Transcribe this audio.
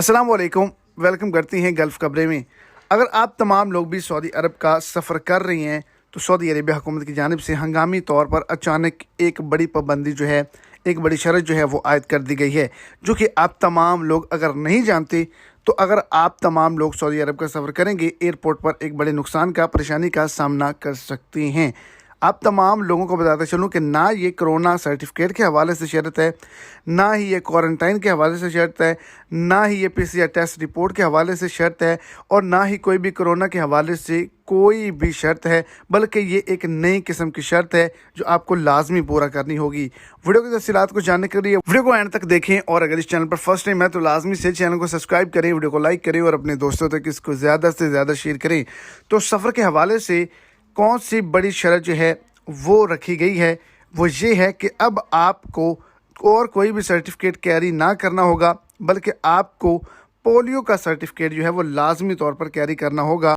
अस्सलाम वालेकुम, वेलकम करती हैं गल्फ़ खबरें में। अगर आप तमाम लोग भी सऊदी अरब का सफ़र कर रही हैं तो सऊदी अरेबिया हुकूमत की जानिब से हंगामी तौर पर अचानक एक बड़ी पाबंदी जो है, एक बड़ी शरत जो है वो आयद कर दी गई है, जो कि आप तमाम लोग अगर नहीं जानते तो अगर आप तमाम लोग सऊदी अरब का सफ़र करेंगे एयरपोर्ट पर एक बड़े नुकसान का, परेशानी का सामना कर सकते हैं। आप तमाम लोगों को बताता चलूँ कि ना ये कोरोना सर्टिफिकेट के हवाले से शर्त है, ना ही ये क्वारंटाइन के हवाले से शर्त है, ना ही ये PCR टेस्ट रिपोर्ट के हवाले से शर्त है, और ना ही कोई भी कोरोना के हवाले से कोई भी शर्त है, बल्कि ये एक नई किस्म की शर्त है जो आपको लाजमी पूरा करनी होगी। वीडियो की तफसीलात को जानने के लिए वीडियो को एंड तक देखें, और अगर इस चैनल पर फर्स्ट टाइम है तो लाजमी से चैनल को सब्सक्राइब करें, वीडियो को लाइक करें और अपने दोस्तों तक इसको ज़्यादा से ज़्यादा शेयर करें। तो सफ़र के हवाले से कौन सी बड़ी शर्त जो है वो रखी गई है, वो ये है कि अब आपको और कोई भी सर्टिफिकेट कैरी ना करना होगा, बल्कि आपको पोलियो का सर्टिफिकेट जो है वो लाजमी तौर पर कैरी करना होगा।